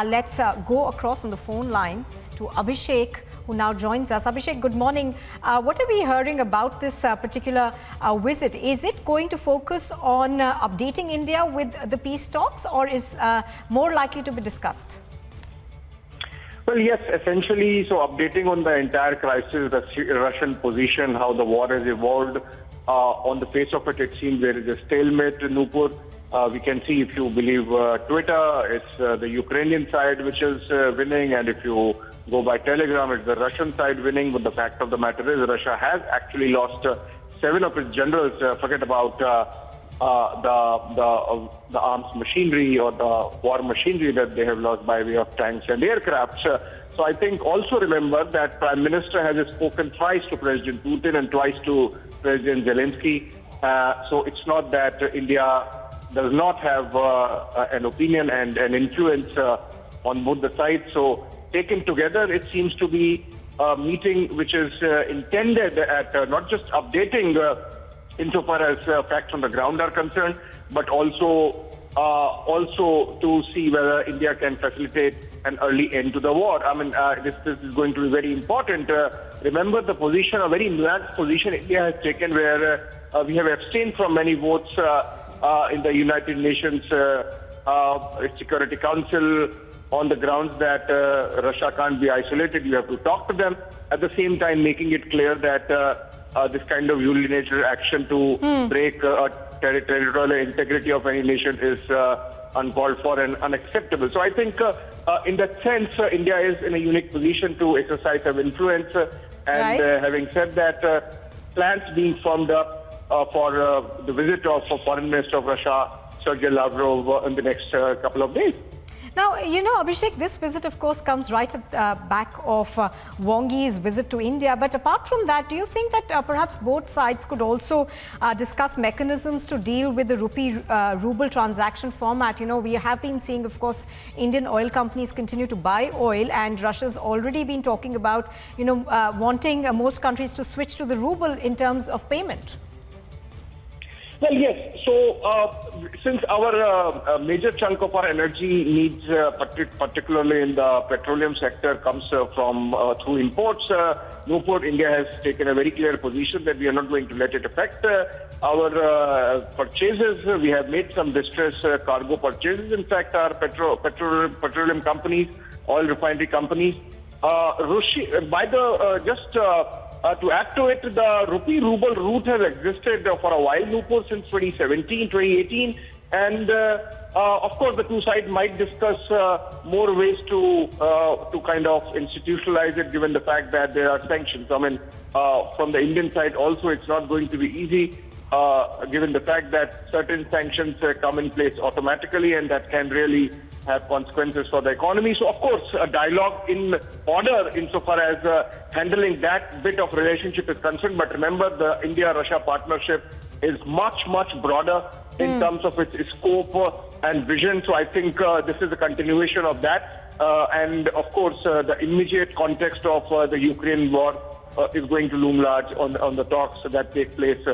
Let's go across on the phone line to Abhishek, who now joins us. Abhishek, good morning. What are we hearing about this particular visit? Is it going to focus on updating India with the peace talks, or is more likely to be discussed? Well, yes, essentially, so updating on the entire crisis, the Russian position, how the war has evolved. On the face of it, it seems there is a stalemate in Nupur. We can see, if you believe Twitter, it's the Ukrainian side which is winning, and if you go by Telegram, it's the Russian side winning. But the fact of the matter is, Russia has actually lost 7 of its generals. Forget about the arms machinery or the war machinery that they have lost by way of tanks and aircraft. So I think also remember that Prime Minister has spoken twice to President Putin and twice to President Zelensky. So it's not that India does not have an opinion and an influence on both the sides. So taken together, it seems to be a meeting which is intended at not just updating insofar as facts on the ground are concerned, but also to see whether India can facilitate an early end to the war. I mean, this is going to be very important. Remember the position, a very nuanced position India has taken, where we have abstained from many votes in the United Nations Security Council on the grounds that Russia can't be isolated. You have to talk to them. At the same time, making it clear that this kind of unilateral action to break territorial integrity of any nation is uncalled for and unacceptable. So I think in that sense, India is in a unique position to exercise some influence. And having said that, plans being formed up for the visit of Foreign Minister of Russia, Sergey Lavrov, in the next couple of days. Now, you know, Abhishek, this visit, of course, comes right at the back of Wang Yi's visit to India. But apart from that, do you think that perhaps both sides could also discuss mechanisms to deal with the rupee-ruble transaction format? You know, we have been seeing, of course, Indian oil companies continue to buy oil, and Russia's already been talking about, you know, wanting most countries to switch to the ruble in terms of payment. Well, yes. So, since our major chunk of our energy needs, particularly in the petroleum sector, comes from through imports, Nupur, India has taken a very clear position that we are not going to let it affect our purchases. We have made some distress cargo purchases. In fact, our petroleum companies, oil refinery companies, to add to it, the rupee-ruble route has existed for a while, Nupur, since 2017, 2018. And of course, the two sides might discuss more ways to kind of institutionalize it, given the fact that there are sanctions. I mean, from the Indian side also, it's not going to be easy, given the fact that certain sanctions come in place automatically, and that can really have consequences for the economy. So, of course, a dialogue in order insofar as handling that bit of relationship is concerned. But remember, the India-Russia partnership is much, much broader in terms of its scope and vision. So I think this is a continuation of that. And, of course, the immediate context of the Ukraine war is going to loom large on the talks that take place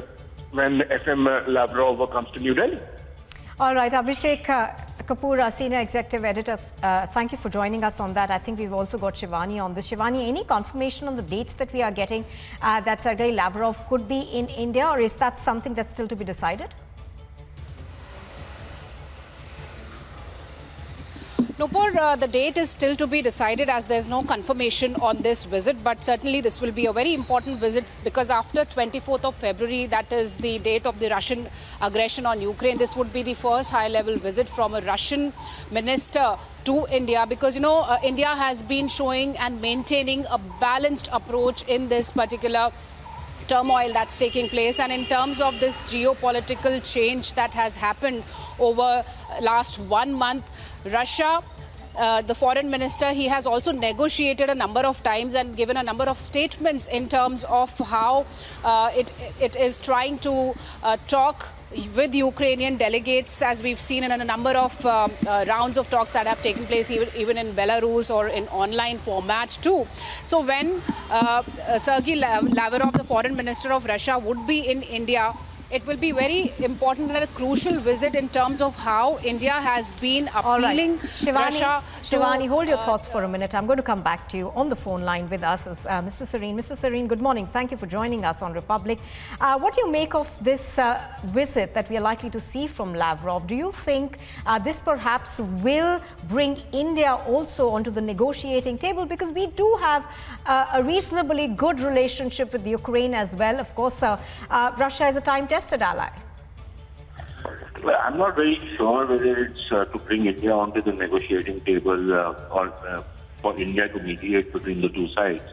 when FM Lavrov comes to New Delhi. All right, Abhishek Kapoor, Senior Executive Editor, thank you for joining us on that. I think we've also got Shivani on this. Shivani, any confirmation on the dates that we are getting that Sergey Lavrov could be in India, or is that something that's still to be decided? Nupur, the date is still to be decided, as there's no confirmation on this visit, but certainly this will be a very important visit, because after 24th of February, that is the date of the Russian aggression on Ukraine, this would be the first high-level visit from a Russian minister to India, because, you know, India has been showing and maintaining a balanced approach in this particular turmoil that's taking place. And in terms of this geopolitical change that has happened over last 1 month, Russia, the foreign minister, he has also negotiated a number of times and given a number of statements in terms of how it is trying to talk with Ukrainian delegates, as we've seen in a number of rounds of talks that have taken place even in Belarus or in online format too. So when Sergey Lavrov, the foreign minister of Russia, would be in India, it will be very important and a crucial visit in terms of how India has been All right. appealing Russia to... Shivani, hold your thoughts for a minute. I'm going to come back to you. On the phone line with us is Mr. Serene. Mr. Serene, good morning. Thank you for joining us on Republic. What do you make of this visit that we are likely to see from Lavrov? Do you think this perhaps will bring India also onto the negotiating table? Because we do have a reasonably good relationship with Ukraine as well. Of course, Russia is a time-tested ally. Well, I'm not very sure whether it's to bring India onto the negotiating table or for India to mediate between the two sides.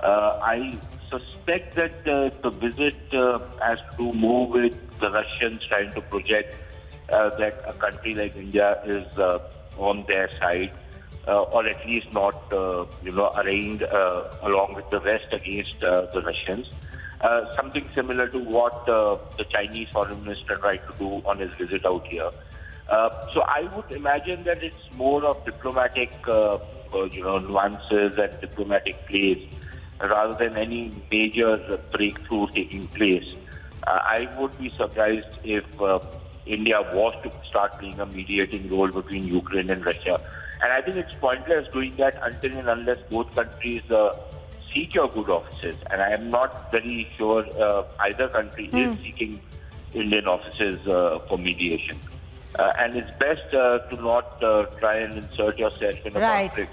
I suspect that the visit has to move with the Russians trying to project that a country like India is on their side, or at least not, arraigned along with the West against the Russians. Something similar to what the Chinese foreign minister tried to do on his visit out here. So I would imagine that it's more of diplomatic, nuances and diplomatic plays rather than any major breakthrough taking place. I would be surprised if India was to start playing a mediating role between Ukraine and Russia. And I think it's pointless doing that until and unless both countries seek your good offices, and I am not very sure either country is seeking Indian offices for mediation. And it's best to not try and insert yourself in a conflict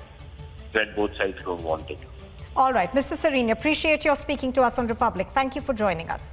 when both sides don't want it. All right, Mr. Serene, appreciate your speaking to us on Republic. Thank you for joining us.